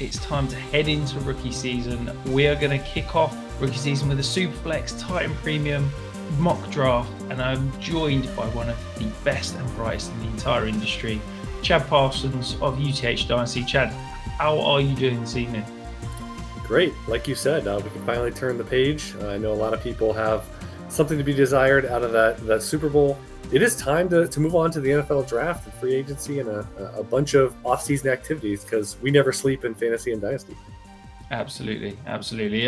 it's time to head into rookie season. We are going to kick off rookie season with a Superflex Titan Premium mock draft, and I'm joined by one of the best and brightest in the entire industry, Chad Parsons of UTH Dynasty. Chad, how are you doing this evening? Great. Like you said, we can finally turn the page. I know a lot of people have something to be desired out of that Super Bowl. It is time to move on to the NFL draft and free agency and a bunch of off-season activities, because we never sleep in fantasy and dynasty. Absolutely.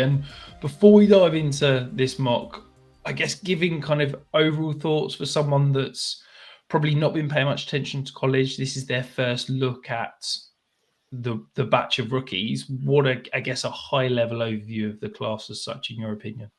And before we dive into this mock, I guess giving kind of overall thoughts for someone that's probably not been paying much attention to college, this is their first look at the batch of rookies. What I guess a high-level overview of the class as such, in your opinion?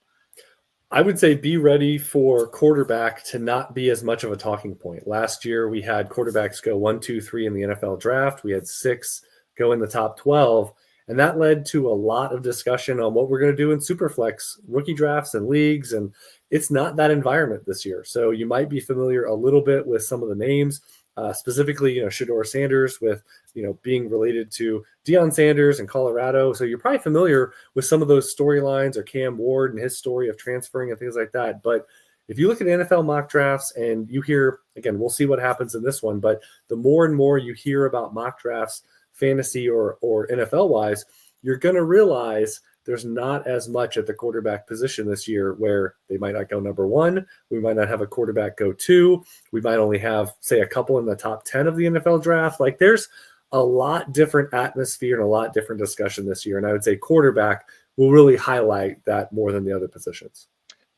I would say be ready for quarterback to not be as much of a talking point. Last year, we had quarterbacks go 1, 2, 3 in the NFL draft. We had 6 go in the top 12. And that led to a lot of discussion on what we're going to do in Superflex rookie drafts and leagues. And it's not that environment this year. So you might be familiar a little bit with some of the names, specifically, Shedeur Sanders, with, being related to Deion Sanders in Colorado. So you're probably familiar with some of those storylines, or Cam Ward and his story of transferring and things like that. But if you look at NFL mock drafts and you hear, again, we'll see what happens in this one, but the more and more you hear about mock drafts, fantasy or NFL wise, you're going to realize there's not as much at the quarterback position this year, where they might not go number 1. We might not have a quarterback go 2. We might only have, say, a couple in the top 10 of the NFL draft. Like, there's a lot different atmosphere and a lot different discussion this year. And I would say quarterback will really highlight that more than the other positions.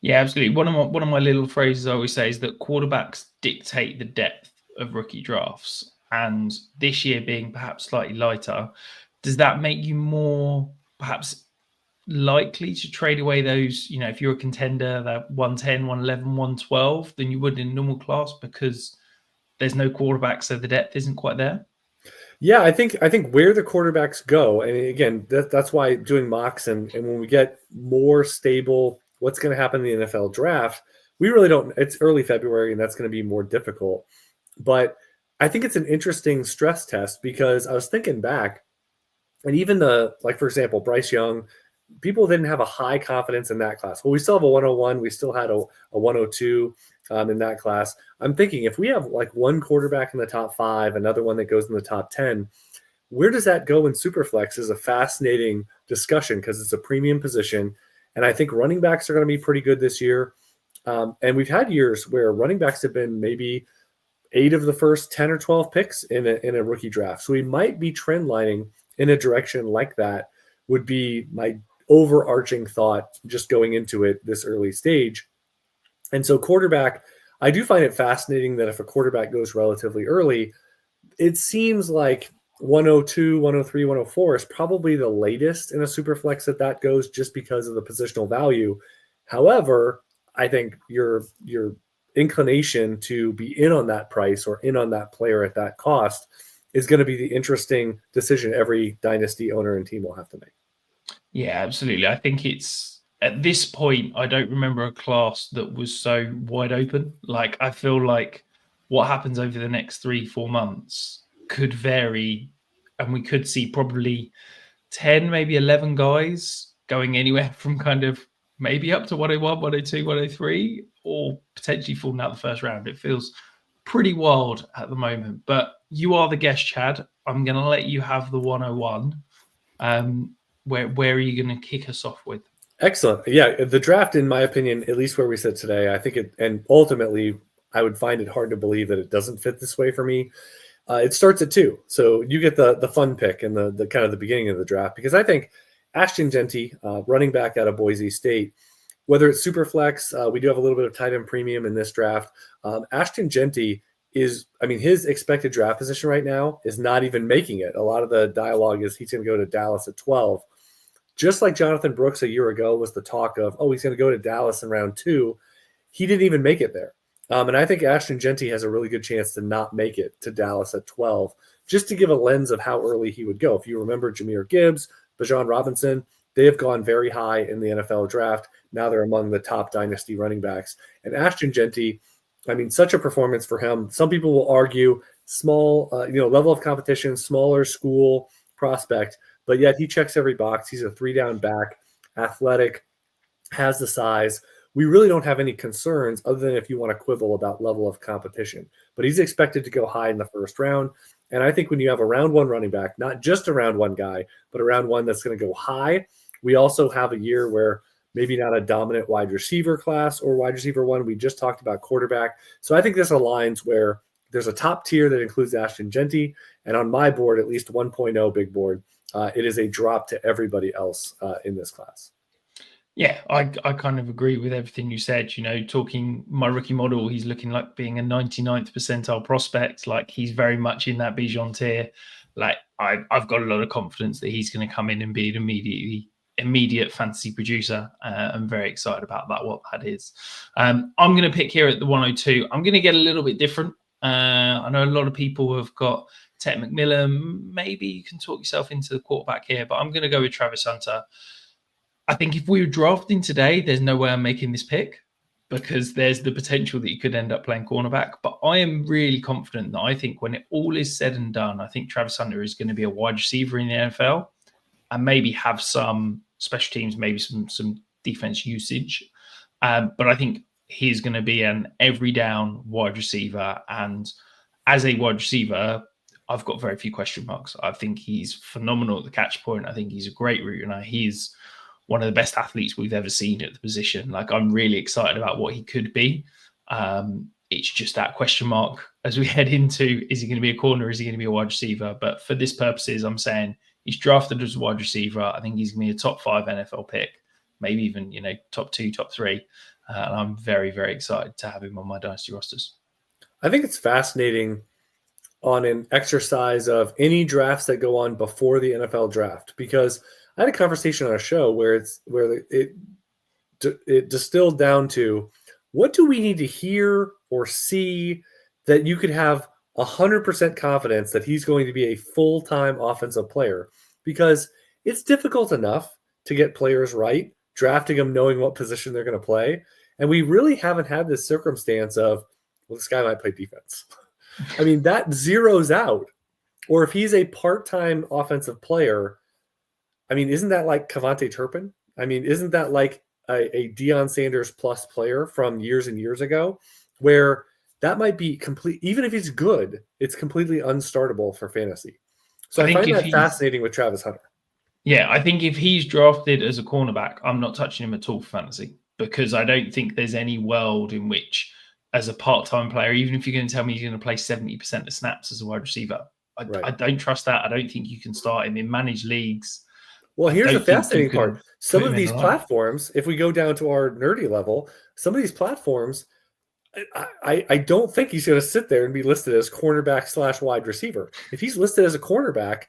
Yeah, absolutely. One of my little phrases I always say is that quarterbacks dictate the depth of rookie drafts. And this year being perhaps slightly lighter, does that make you more perhaps likely to trade away those, if you're a contender, that 110, 111, 112 than you would in normal class, because there's no quarterback, so the depth isn't quite there? Yeah, I think where the quarterbacks go, and again, that's why doing mocks and when we get more stable, what's going to happen in the NFL draft, we really don't. It's early February, and that's going to be more difficult. But I think it's an interesting stress test, because I was thinking back, and even for example, Bryce Young, people didn't have a high confidence in that class. Well, we still have a 101. We still had a 102 in that class. I'm thinking, if we have like one quarterback in the top 5, another one that goes in the top 10, where does that go in Superflex is a fascinating discussion, because it's a premium position. And I think running backs are going to be pretty good this year. And we've had years where running backs have been maybe 8 of the first 10 or 12 picks in a rookie draft. So we might be trend lining in a direction like that, would be my overarching thought just going into it this early stage. And so quarterback, I do find it fascinating that if a quarterback goes relatively early, it seems like 102, 103, 104 is probably the latest in a Superflex that goes, just because of the positional value. However, I think your inclination to be in on that price or in on that player at that cost is going to be the interesting decision every dynasty owner and team will have to make. Yeah, absolutely. I think it's, at this point, I don't remember a class that was so wide open. Like, I feel like what happens over the next 3-4 months could vary, and we could see probably 10, maybe 11 guys going anywhere from kind of maybe up to 101, 102, 103, or potentially falling out the first round. It feels pretty wild at the moment. But you are the guest, Chad. I'm going to let you have the 101. Where are you going to kick us off with? Excellent. Yeah, the draft, in my opinion, at least where we sit today, I think and ultimately, I would find it hard to believe that it doesn't fit this way for me. It starts at 2. So you get the fun pick and the kind of the beginning of the draft, because I think Ashton Jeanty, running back out of Boise State, whether it's Superflex, we do have a little bit of tight end premium in this draft. Ashton Jeanty is, his expected draft position right now is not even making it. A lot of the dialogue is he's going to go to Dallas at 12. Just like Jonathan Brooks a year ago was the talk of, he's going to go to Dallas in round 2. He didn't even make it there. And I think Ashton Jeanty has a really good chance to not make it to Dallas at 12, just to give a lens of how early he would go. If you remember Jahmyr Gibbs, Bijan Robinson, they have gone very high in the NFL draft. Now they're among the top dynasty running backs. And Ashton Jeanty, such a performance for him. Some people will argue small, level of competition, smaller school prospect. but yet he checks every box. He's a 3-down back, athletic, has the size. We really don't have any concerns other than if you want to quibble about level of competition. But he's expected to go high in the first round. And I think when you have a round one running back, not just a round one guy, but a round one that's going to go high, we also have a year where maybe not a dominant wide receiver class or wide receiver one. We just talked about quarterback. So I think this aligns where there's a top tier that includes Ashton Jeanty. And on my board, at least 1.0 big board, it is a drop to everybody else in this class. Yeah, I kind of agree with everything you said. Talking my rookie model, he's looking like being a 99th percentile prospect. Like he's very much in that Bijan tier. Like I've got a lot of confidence that he's going to come in and be an immediate fantasy producer. I'm very excited about that, what that is. I'm going to pick here at the 102. I'm going to get a little bit different. I know a lot of people have got Tetairoa McMillan. Maybe you can talk yourself into the quarterback here, but I'm going to go with Travis Hunter. I think if we were drafting today, there's no way I'm making this pick because there's the potential that you could end up playing cornerback. But I am really confident that I think when it all is said and done, I think Travis Hunter is going to be a wide receiver in the NFL and maybe have some special teams, maybe some defense usage. But I think he's going to be an every down wide receiver. And as a wide receiver, I've got very few question marks. I think he's phenomenal at the catch point. I think he's a great route runner. He's one of the best athletes we've ever seen at the position. Like I'm really excited about what he could be. It's just that question mark as we head into, is he going to be a corner? Is he going to be a wide receiver? But for this purposes, I'm saying he's drafted as a wide receiver. I think he's going to be a top 5 NFL pick, maybe even, top 2, top 3. And I'm very, very excited to have him on my Dynasty rosters. I think it's fascinating on an exercise of any drafts that go on before the NFL draft, because I had a conversation on a show where it distilled down to what do we need to hear or see that you could have 100% confidence that he's going to be a full-time offensive player, because it's difficult enough to get players right, drafting them knowing what position they're going to play. And we really haven't had this circumstance of, well, this guy might play defense. I mean, that zeroes out. Or if he's a part-time offensive player, I mean, isn't that like Kavontae Turpin? I mean, isn't that like a Deion Sanders plus player from years and years ago, where that might be complete, even if he's good, it's completely unstartable for fantasy. So I find that fascinating with Travis Hunter. Yeah, I think if he's drafted as a cornerback, I'm not touching him at all for fantasy, because I don't think there's any world in which, as a part-time player, even if you're going to tell me he's going to play 70% of snaps as a wide receiver, I don't trust that. I don't think you can start him in managed leagues. Well, here's the fascinating part. Some of these platforms, if we go down to our nerdy level, some of these platforms, I don't think he's going to sit there and be listed as cornerback / wide receiver. If he's listed as a cornerback,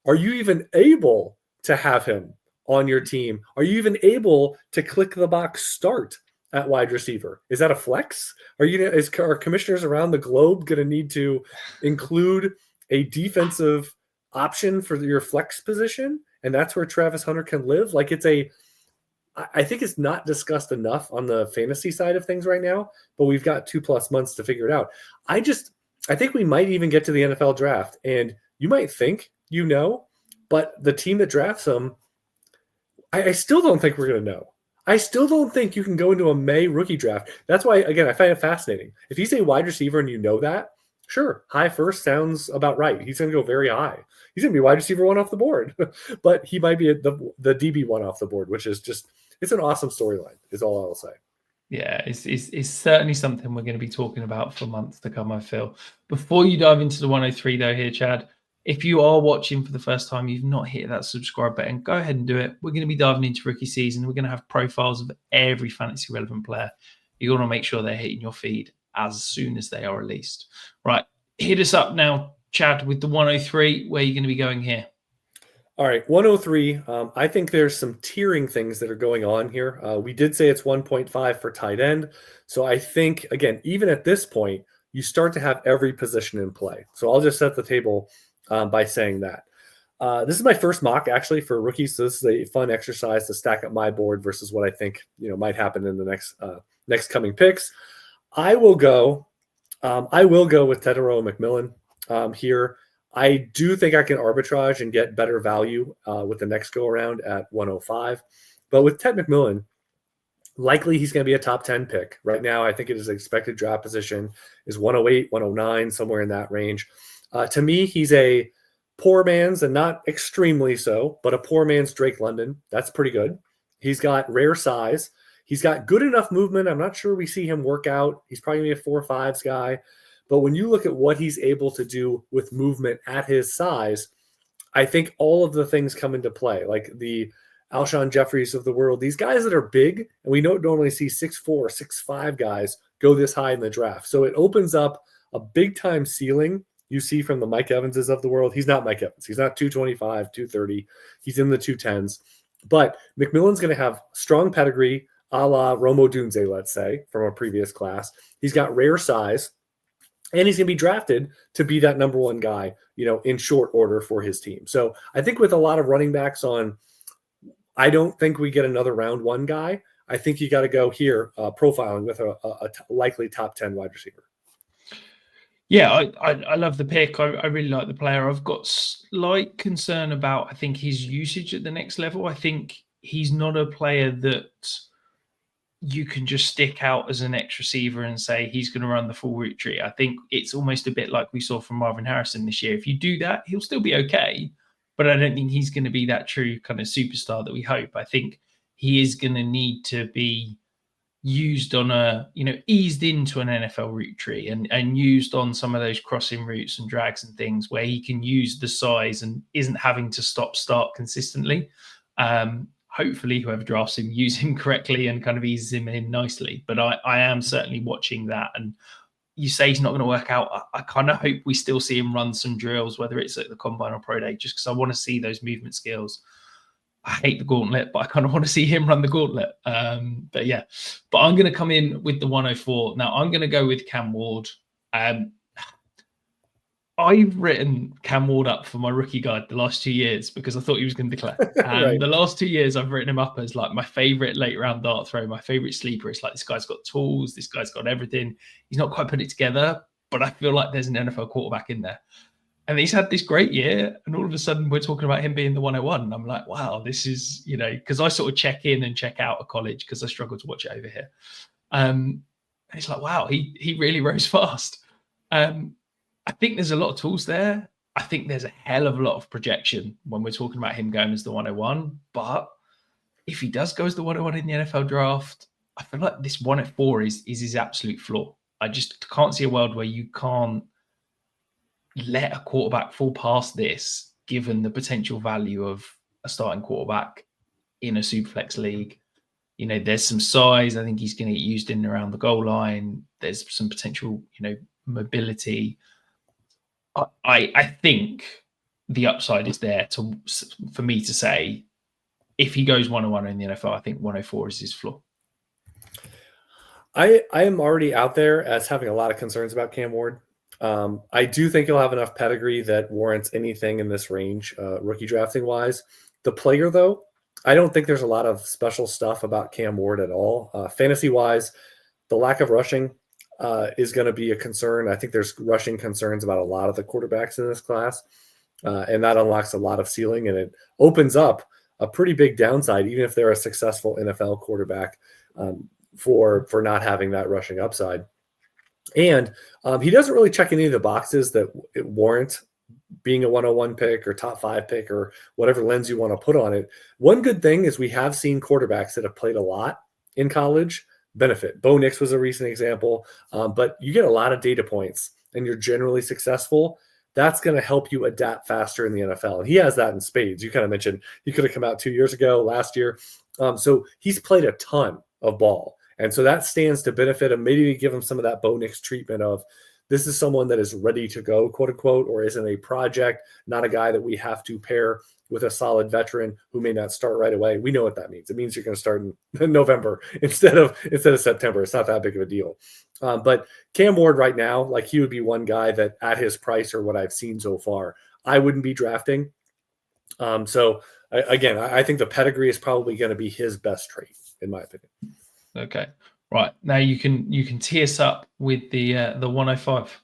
are you even able to have him on your team? Are you even able to click the box start at wide receiver? Is that a flex? Are commissioners around the globe going to need to include a defensive option for your flex position? And that's where Travis Hunter can live. Like I think it's not discussed enough on the fantasy side of things right now, but we've got 2+ months to figure it out. I think we might even get to the NFL draft, and you might think, but the team that drafts him, I still don't think we're going to know. I still don't think you can go into a May rookie draft. That's why, again, I find it fascinating. If he's a wide receiver and you know that, sure, high first sounds about right. He's going to go very high. He's going to be wide receiver 1 off the board, but he might be the DB 1 off the board, which is it's an awesome storyline is all I'll say. Yeah, it's certainly something we're going to be talking about for months to come, I feel. Before you dive into the 103 though here, Chad, if you are watching for the first time, you've not hit that subscribe button, go ahead and do it. We're going to be diving into rookie season. We're going to have profiles of every fantasy relevant player. You're going to make sure they're hitting your feed as soon as they are released. Right, hit us up now, Chad, with the 103. Where are you going to be going here? All right, 103. I think there's some tiering things that are going on here. We did say it's 1.5 for tight end. So I think, again, even at this point, you start to have every position in play. So I'll just set the table by saying that. This is my first mock, actually, for rookies. So this is a fun exercise to stack up my board versus what I think might happen in the next coming picks. I will go with Tetairoa McMillan here. I do think I can arbitrage and get better value with the next go around at 105. But with Ted McMillan, likely he's going to be a top 10 pick. Right now, I think his expected draft position is 108, 109, somewhere in that range. To me, he's a poor man's, and not extremely so, but a poor man's Drake London. That's pretty good. He's got rare size. He's got good enough movement. I'm not sure we see him work out. He's probably going to be a 4.5s guy. But when you look at what he's able to do with movement at his size, I think all of the things come into play, like the Alshon Jeffries of the world, these guys that are big, and we don't normally see 6'4", 6'5" guys go this high in the draft. So it opens up a big-time ceiling you see from the Mike Evanses of the world. He's not Mike Evans. He's not 225, 230. He's in the 210s. But McMillan's going to have strong pedigree, a la Romo Dunze, let's say, from a previous class. He's got rare size, and he's going to be drafted to be that number one guy, in short order for his team. So I think with a lot of running backs on, I don't think we get another round one guy. I think you got to go here profiling with a likely top 10 wide receiver. Yeah, I love the pick. I really like the player. I've got slight concern about, I think, his usage at the next level. I think he's not a player that you can just stick out as an X receiver and say he's going to run the full route tree. I think it's almost a bit like we saw from Marvin Harrison this year. If you do that, he'll still be okay, but I don't think he's going to be that true kind of superstar that we hope. I think he is going to need to be used on eased into an NFL route tree and used on some of those crossing routes and drags and things where he can use the size and isn't having to start consistently. Hopefully whoever drafts him use him correctly and kind of eases him in nicely. But I am certainly watching that. And you say he's not going to work out. I kind of hope we still see him run some drills, whether it's at the Combine or Pro Day, just because I want to see those movement skills. I hate the gauntlet, but I kind of want to see him run the gauntlet. But I'm going to come in with the 104. Now I'm going to go with Cam Ward. I've written Cam Ward up for my rookie guide the last 2 years because I thought he was going to declare. And Right. The last 2 years, I've written him up as like my favorite late round dart throw, my favorite sleeper. It's like, this guy's got tools. This guy's got everything. He's not quite put it together, but I feel like there's an NFL quarterback in there. And he's had this great year, and all of a sudden we're talking about him being the 101. And I'm like, wow, this is, because I sort of check in and check out of college because I struggle to watch it over here. And it's like, wow, he really rose fast. I think there's a lot of tools there. I think there's a hell of a lot of projection when we're talking about him going as the 101. But if he does go as the 101 in the NFL draft, I feel like this 104 is his absolute flaw. I just can't see a world where you can't let a quarterback fall past this, given the potential value of a starting quarterback in a Superflex league. There's some size. I think he's going to get used in and around the goal line. There's some potential, mobility. I think the upside is there for me to say, if he goes 101 in the NFL, I think 104 is his floor. I am already out there as having a lot of concerns about Cam Ward. I do think he'll have enough pedigree that warrants anything in this range, rookie drafting wise. The player, though, I don't think there's a lot of special stuff about Cam Ward at all. Fantasy wise, the lack of rushing is going to be a concern. I think there's rushing concerns about a lot of the quarterbacks in this class, and that unlocks a lot of ceiling, and it opens up a pretty big downside, even if they're a successful NFL quarterback, for not having that rushing upside. And he doesn't really check any of the boxes that warrant being a 101 pick or top 5 pick or whatever lens you want to put on it. One good thing is we have seen quarterbacks that have played a lot in college benefit. Bo Nix was a recent example, but you get a lot of data points and you're generally successful. That's going to help you adapt faster in the NFL. And he has that in spades. You kind of mentioned he could have come out 2 years ago, last year. So he's played a ton of ball. And so that stands to benefit him. Maybe give him some of that Bo Nix treatment of, this is someone that is ready to go, quote unquote, or isn't a project, not a guy that we have to pair with a solid veteran who may not start right away. We know what that means. It means you're going to start in November instead of September. It's not that big of a deal. But Cam Ward right now, like, he would be one guy that at his price or what I've seen so far, I wouldn't be drafting. I think the pedigree is probably going to be his best trait, in my opinion. Okay. Right. Now you can tee us up with the 105.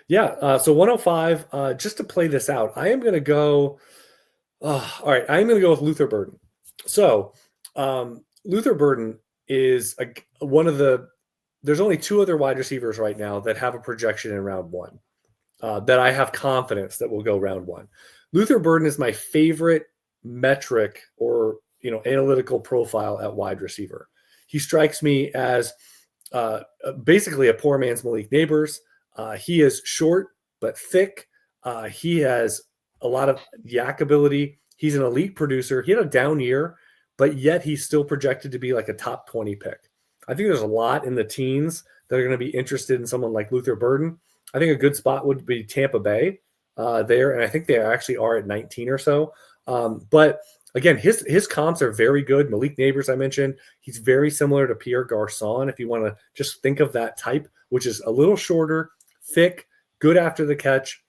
Yeah. So 105, just to play this out, I am going to go. All right. I'm going to go with Luther Burden. So Luther Burden is one of there's only two other wide receivers right now that have a projection in round one that I have confidence that will go round one. Luther Burden is my favorite metric or analytical profile at wide receiver. He strikes me as basically a poor man's Malik Neighbors. He is short but thick. He has a lot of yak ability. He's an elite producer. He had a down year, but yet he's still projected to be like a top 20 pick. I think there's a lot in the teens that are going to be interested in someone like Luther Burden. I think a good spot would be Tampa Bay there, and I think they actually are at 19 or so. But again, his comps are very good. Malik Neighbors, I mentioned, he's very similar to Pierre Garçon, if you want to just think of that type, which is a little shorter, thick, good after the catch,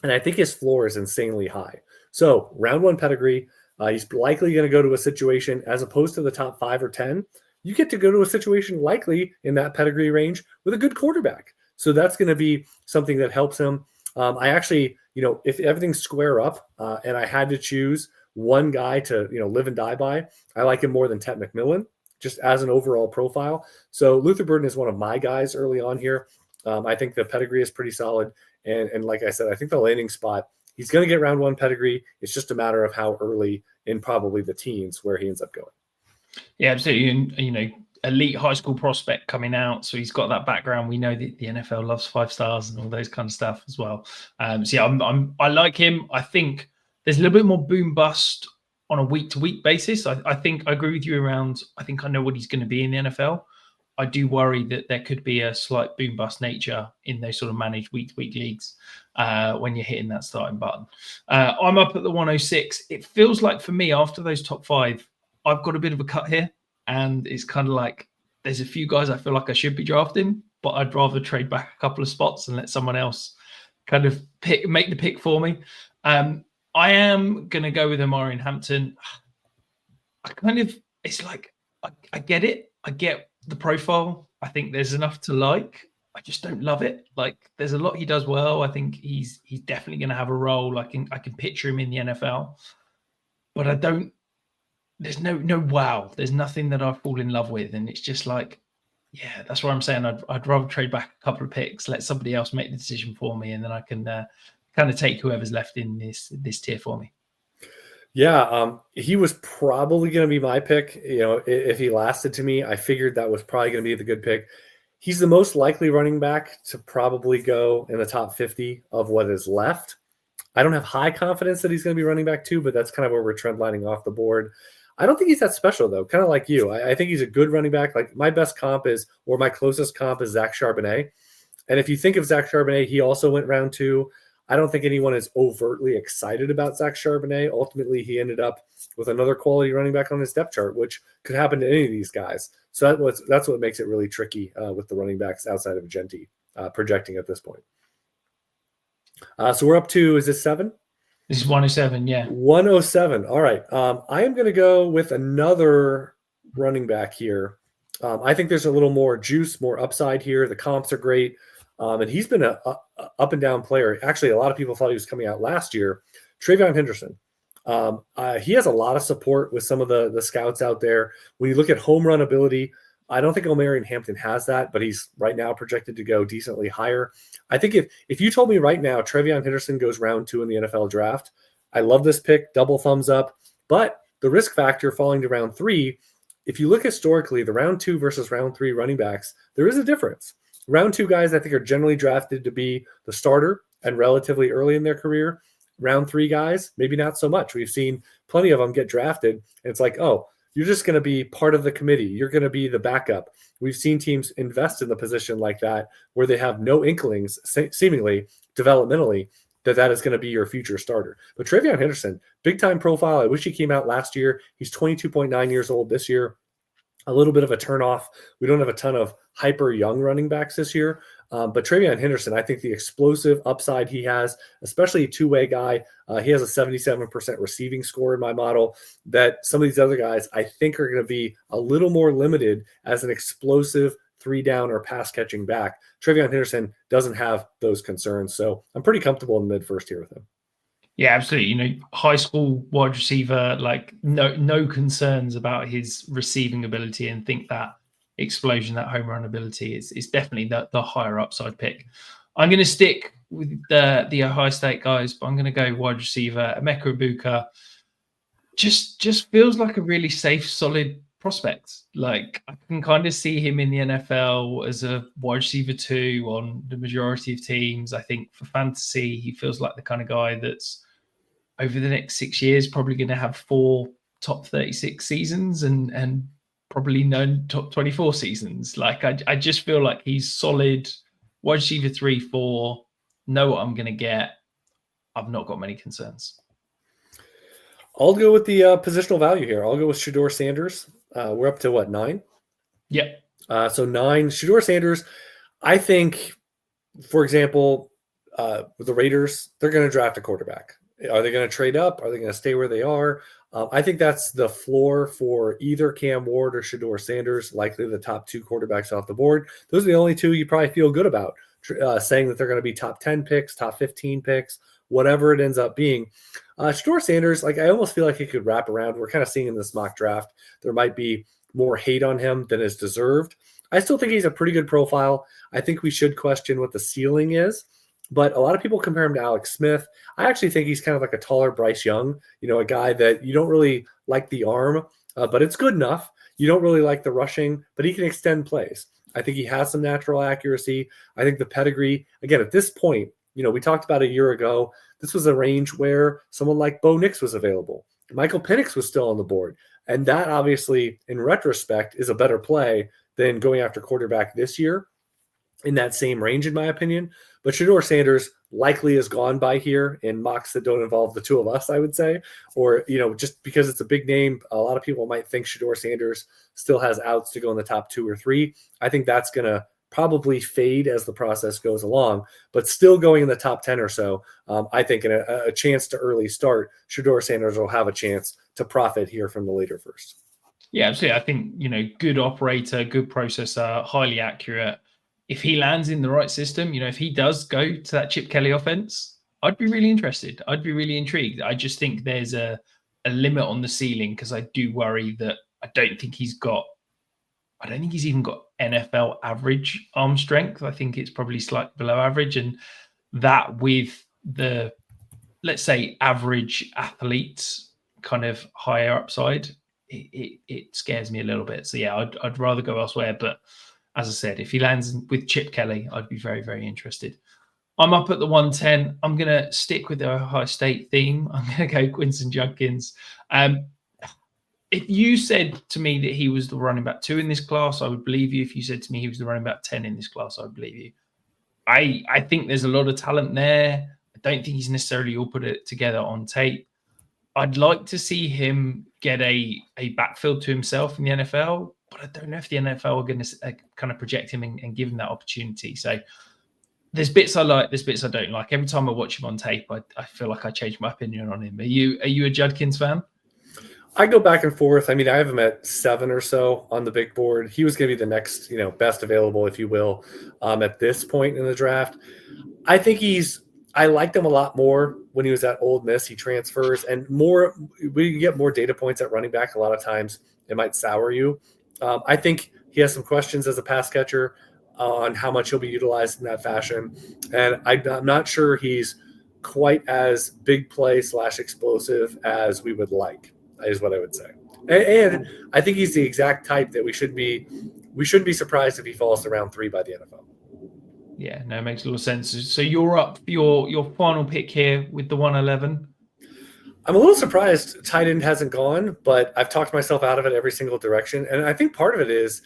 and I think his floor is insanely high. So round one pedigree, he's likely going to go to a situation as opposed to the top 5 or 10. You get to go to a situation likely in that pedigree range with a good quarterback. So that's going to be something that helps him. I actually, if everything's square up and I had to choose one guy to, live and die by, I like him more than Tet McMillan, just as an overall profile. So Luther Burden is one of my guys early on here. I think the pedigree is pretty solid. And like I said, I think the landing spot, he's going to get round one pedigree. It's just a matter of how early in probably the teens where he ends up going. Yeah, absolutely. And, elite high school prospect coming out. So he's got that background. We know that the NFL loves 5 stars and all those kind of stuff as well. So yeah, I like him. I think there's a little bit more boom bust on a week to week basis. I think I agree with you around, I think I know what he's going to be in the NFL. I do worry that there could be a slight boom bust nature in those sort of managed week to week leagues when you're hitting that starting button. I'm up at the 106. It feels like for me, after those top 5, I've got a bit of a cut here. And it's kind of like there's a few guys I feel like I should be drafting, but I'd rather trade back a couple of spots and let someone else kind of make the pick for me. I am going to go with Omario Hampton. It's like, I get it. I get the profile. I think there's enough to like. I just don't love it. Like there's a lot he does well. I think he's definitely going to have a role. I can picture him in the NFL, but I don't. There's no wow. There's nothing that I fall in love with, and it's just like, yeah, that's what I'm saying. I'd rather trade back a couple of picks, let somebody else make the decision for me, and then I can kind of take whoever's left in this tier for me. Yeah, he was probably going to be my pick. If he lasted to me, I figured that was probably going to be the good pick. He's the most likely running back to probably go in the top 50 of what is left. I don't have high confidence that he's going to be running back 2, but that's kind of where we're trend lining off the board. I don't think he's that special, though, kind of like you. I think he's a good running back. Like my best comp is, or my closest comp is Zach Charbonnet. And if you think of Zach Charbonnet, he also went round 2. I don't think anyone is overtly excited about Zach Charbonnet. Ultimately, he ended up with another quality running back on his depth chart, which could happen to any of these guys. So that's what makes it really tricky with the running backs outside of Jeanty projecting at this point. So we're up to, is this 7? This is 107, yeah. 107. All right. I am going to go with another running back here. I think there's a little more juice, more upside here. The comps are great. And he's been a up and down player. Actually, a lot of people thought he was coming out last year. TreyVeon Henderson. He has a lot of support with some of the scouts out there. When you look at home run ability, I don't think Omario Hampton has that, but he's right now projected to go decently higher. I think if you told me right now TreyVeon Henderson goes round 2 in the NFL draft, I love this pick, double thumbs up. But the risk factor falling to round 3, if you look historically, the round 2 versus round 3 running backs, there is a difference. Round 2 guys, I think, are generally drafted to be the starter and relatively early in their career. Round 3 guys, maybe not so much. We've seen plenty of them get drafted, and it's like, oh, you're just going to be part of the committee. You're going to be the backup. We've seen teams invest in the position like that where they have no inklings, seemingly developmentally, that is going to be your future starter. But TreyVeon Henderson, big-time profile. I wish he came out last year. He's 22.9 years old this year. A little bit of a turnoff. We don't have a ton of hyper young running backs this year. But TreyVeon Henderson, I think the explosive upside he has, especially a two-way guy, he has a 77% receiving score in my model, that some of these other guys I think are going to be a little more limited as an explosive 3 down or pass catching back. TreyVeon Henderson doesn't have those concerns. So I'm pretty comfortable in mid-first here with him. Yeah, absolutely. High school wide receiver, like no concerns about his receiving ability, and think that explosion, that home run ability is definitely the higher upside pick. I'm going to stick with the Ohio State guys, but I'm going to go wide receiver. Emeka Egbuka just feels like a really safe, solid prospect. Like, I can kind of see him in the NFL as a wide receiver 2 on the majority of teams. I think for fantasy, he feels like the kind of guy that's over the next 6 years probably going to have 4 top 36 seasons and probably no top 24 seasons. Like, I just feel like he's solid wide receiver 3, 4. Know what I'm going to get. I've not got many concerns. I'll go with the positional value here. I'll go with Shedeur Sanders. We're up to what, 9? Yep. So 9. Shedeur Sanders, I think, for example, with the Raiders, they're going to draft a quarterback. Are they going to trade up? Are they going to stay where they are? I think that's the floor for either Cam Ward or Shedeur Sanders, likely the top 2 quarterbacks off the board. Those are the only 2 you probably feel good about, saying that they're going to be top 10 picks, top 15 picks, whatever it ends up being. Shedeur Sanders, like, I almost feel like he could wrap around. We're kind of seeing in this mock draft, there might be more hate on him than is deserved. I still think he's a pretty good profile. I think we should question what the ceiling is, but a lot of people compare him to Alex Smith. I actually think he's kind of like a taller Bryce Young, a guy that you don't really like the arm, but it's good enough. You don't really like the rushing, but he can extend plays. I think he has some natural accuracy. I think the pedigree, again, at this point, we talked about a year ago, this was a range where someone like Bo Nix was available. Michael Penix was still on the board. And that obviously, in retrospect, is a better play than going after quarterback this year in that same range, in my opinion. But Shedeur Sanders likely is gone by here in mocks that don't involve the 2 of us, I would say. Or, just because it's a big name, a lot of people might think Shedeur Sanders still has outs to go in the top 2 or 3. I think that's going to probably fade as the process goes along, but still going in the top 10 or so. I think in a chance to early start, Shedeur Sanders will have a chance to profit here from the later first. Yeah, absolutely. I think, good operator, good processor, highly accurate. If he lands in the right system, if he does go to that Chip Kelly offense, I'd be really interested. I'd be really intrigued. I just think there's a limit on the ceiling, because I do worry that I don't think he's even got NFL average arm strength. I think it's probably slightly below average. And that with the, let's say, average athletes kind of higher upside, it scares me a little bit. So yeah, I'd rather go elsewhere. But as I said, if he lands with Chip Kelly, I'd be very, very interested. I'm up at the 110. I'm going to stick with the Ohio State theme. I'm going to go Quinshon Judkins. If you said to me that he was the running back 2 in this class, I would believe you. If you said to me he was the running back 10 in this class, I would believe you. I think there's a lot of talent there. I don't think he's necessarily all put it together on tape. I'd like to see him get a backfield to himself in the NFL, but I don't know if the NFL are going to kind of project him and give him that opportunity. So there's bits I like, there's bits I don't like. Every time I watch him on tape, I feel like I change my opinion on him. Are you a Judkins fan? I go back and forth. I mean, I have him at 7 or so on the big board. He was going to be the next, best available, if you will, at this point in the draft. I think I liked him a lot more when he was at Ole Miss. He transfers, and we can get more data points at running back. A lot of times it might sour you. I think he has some questions as a pass catcher on how much he'll be utilized in that fashion. And I'm not sure he's quite as big play / explosive as we would like, is what I would say. And I think he's the exact type that we shouldn't be surprised if he falls to round 3 by the NFL. Yeah, no, it makes a lot of sense. So you're up your final pick here with the 111. I'm a little surprised tight end hasn't gone, but I've talked myself out of it every single direction. And I think part of it is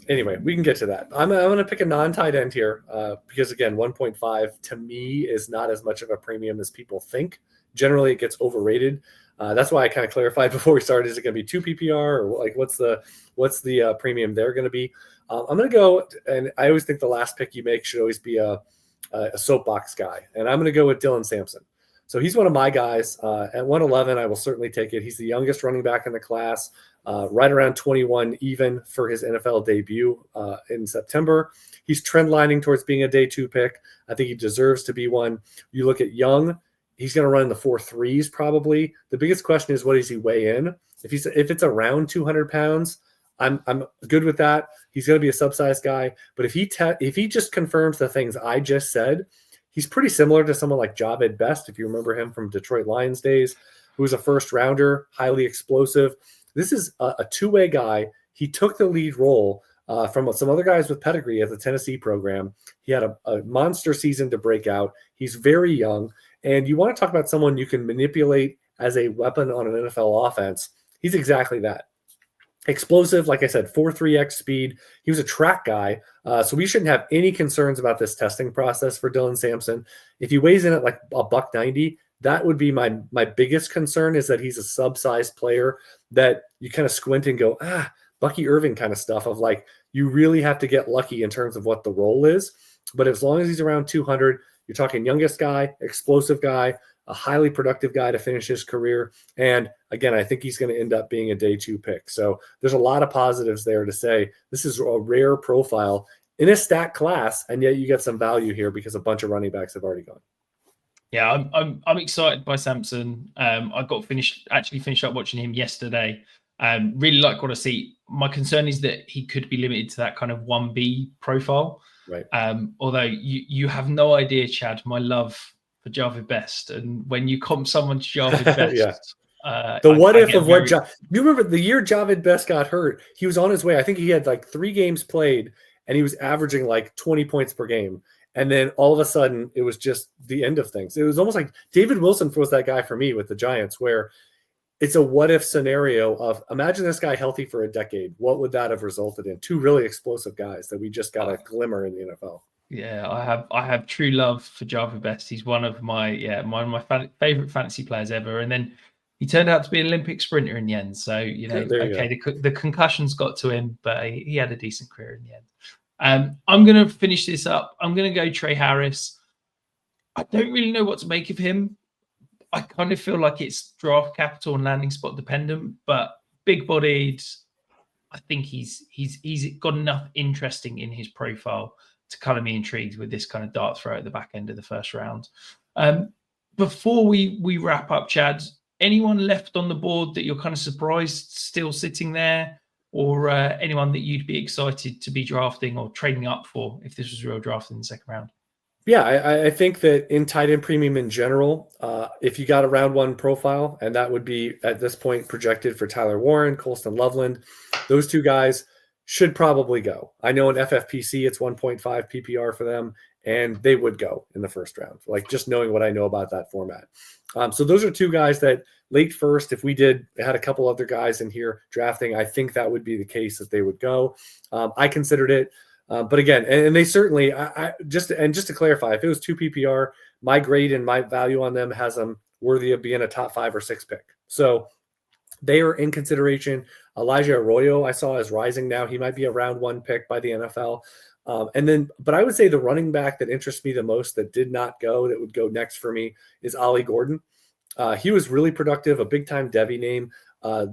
anyway, we can get to that. I'm going to pick a non-tight end here because, again, 1.5 to me is not as much of a premium as people think. Generally, it gets overrated. That's why I kind of clarified before we started, is it going to be 2 PPR or like what's the premium they're going to be? I'm going to go, and I always think the last pick you make should always be a soapbox guy. And I'm going to go with Dylan Sampson. So he's one of my guys. At 111, I will certainly take it. He's the youngest running back in the class, right around 21 even for his NFL debut in September. He's trendlining towards being a day 2 pick. I think he deserves to be one. You look at Young, he's going to run in the 4.3s probably. The biggest question is, what does he weigh in? If it's around 200 pounds, I'm good with that. He's going to be a subsized guy. But if he just confirms the things I just said, he's pretty similar to someone like Javid Best, if you remember him from Detroit Lions days, who was a first rounder, highly explosive. This is a two-way guy. He took the lead role from some other guys with pedigree at the Tennessee program. He had a monster season to break out. He's very young. And you want to talk about someone you can manipulate as a weapon on an NFL offense. He's exactly that. Explosive, like I said, 4.3x speed. He was a track guy, so we shouldn't have any concerns about this testing process for Dylan Sampson. If he weighs in at like a $190, that would be my biggest concern, is that he's a sub-sized player that you kind of squint and go, Bucky Irving kind of stuff of like, you really have to get lucky in terms of what the role is. But as long as he's around 200, you're talking youngest guy, explosive guy, a highly productive guy to finish his career. And again, I think he's going to end up being a day 2 pick. So there's a lot of positives there to say this is a rare profile in a stack class, and yet you get some value here because a bunch of running backs have already gone. Yeah, I'm excited by Sampson. I got finished up watching him yesterday. Really like what I see. My concern is that he could be limited to that kind of 1B profile. Right. Although you have no idea, Chad, my love for Javid Best, and when you comp someone to Javid Best, you remember the year Javid Best got hurt? He was on his way. I think he had like 3 games played, and he was averaging like 20 points per game. And then all of a sudden, it was just the end of things. It was almost like David Wilson was that guy for me with the Giants, where it's a what-if scenario of, imagine this guy healthy for a decade. What would that have resulted in? 2 really explosive guys that we just got a glimmer in the NFL. Yeah, I have true love for Javid Best. He's one of my favorite fantasy players ever. And then he turned out to be an Olympic sprinter in the end. So, the concussions got to him, but he had a decent career in the end. I'm going to finish this up. I'm going to go Tre Harris. I don't really know what to make of him. I kind of feel like it's draft capital and landing spot dependent, but big-bodied, I think he's got enough interesting in his profile to kind of be intrigued with this kind of dart throw at the back end of the first round. Before we wrap up, Chad, anyone left on the board that you're kind of surprised still sitting there, or anyone that you'd be excited to be drafting or trading up for if this was a real draft in the second round? Yeah, I think that in tight end premium in general, if you got a round 1 profile, and that would be at this point projected for Tyler Warren, Colston Loveland, those 2 guys should probably go. I know in FFPC it's 1.5 PPR for them, and they would go in the first round, like just knowing what I know about that format. So those are 2 guys that late first, if we had a couple other guys in here drafting, I think that would be the case that they would go. I considered it. But again, and they certainly, just to clarify, if it was 2 PPR, my grade and my value on them has them worthy of being a top 5 or 6 pick. So they are in consideration. Elijah Arroyo, I saw, is rising now. He might be a round 1 pick by the NFL. But I would say the running back that interests me the most that did not go, that would go next for me, is Ollie Gordon. He was really productive, a big-time Devy name.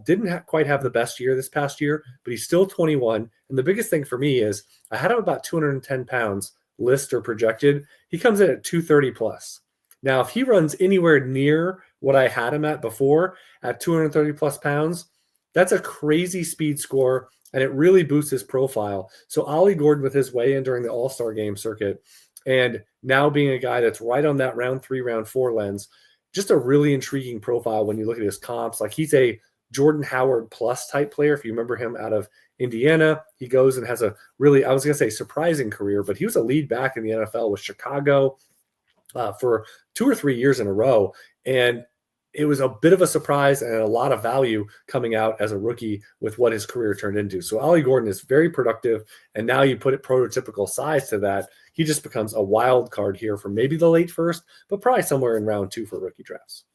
Didn't quite have the best year this past year, but he's still 21. And the biggest thing for me is I had him about 210 pounds list or projected. He comes in at 230 plus. Now, if he runs anywhere near what I had him at before at 230 plus pounds, that's a crazy speed score, and it really boosts his profile. So Ollie Gordon with his weigh in during the All-Star game circuit, and now being a guy that's right on that round 3, round 4 lens, just a really intriguing profile when you look at his comps. Like, he's a Jordan Howard plus type player. If you remember him out of Indiana, he goes and has a really, I was going to say surprising career, but he was a lead back in the NFL with Chicago for 2 or 3 years in a row. And it was a bit of a surprise and a lot of value coming out as a rookie with what his career turned into. So Ollie Gordon is very productive. And now you put it prototypical size to that, he just becomes a wild card here for maybe the late first, but probably somewhere in round 2 for rookie drafts.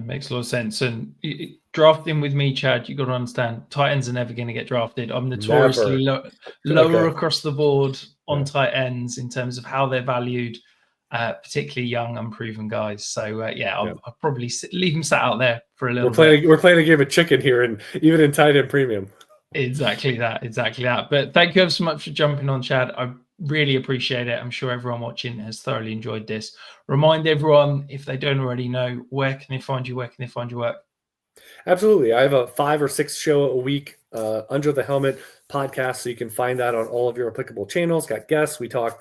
Makes a lot of sense. And drafting with me, Chad, you got to understand, tight ends are never going to get drafted. I'm notoriously lower across the board on tight ends in terms of how they're valued. particularly young, unproven guys. So I'll probably leave them sat out there for a little bit. We're playing a game of chicken here, and even in tight end premium. Exactly that. But thank you ever so much for jumping on, Chad. I really appreciate it. I'm sure everyone watching has thoroughly enjoyed this. Remind everyone, if they don't already know, where can they find you? Where can they find your work? Absolutely. I have a 5 or 6 show a week Under the Helmet podcast, so you can find that on all of your applicable channels. Got guests. We talk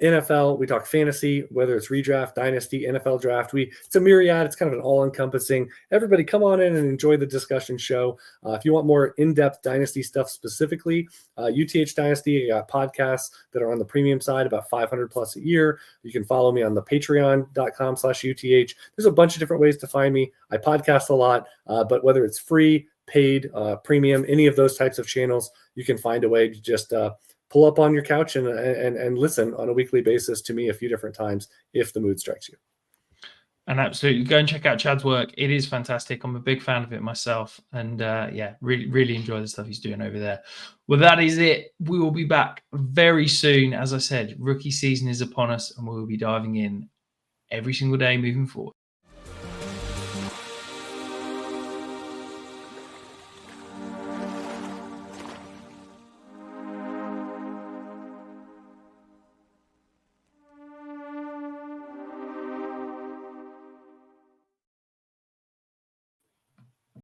NFL, we talk fantasy, whether it's redraft, dynasty, NFL draft. It's a myriad. It's kind of an all-encompassing. Everybody come on in and enjoy the discussion show. If you want more in-depth dynasty stuff specifically, UTH Dynasty, I got podcasts that are on the premium side, about 500 plus a year. You can follow me on the patreon.com/UTH. There's a bunch of different ways to find me. I podcast a lot, but whether it's free, paid, premium, any of those types of channels, you can find a way to just pull up on your couch and listen on a weekly basis to me a few different times if the mood strikes you. And absolutely, go and check out Chad's work. It is fantastic. I'm a big fan of it myself. And really enjoy the stuff he's doing over there. Well, that is it. We will be back very soon. As I said, rookie season is upon us, and we will be diving in every single day moving forward.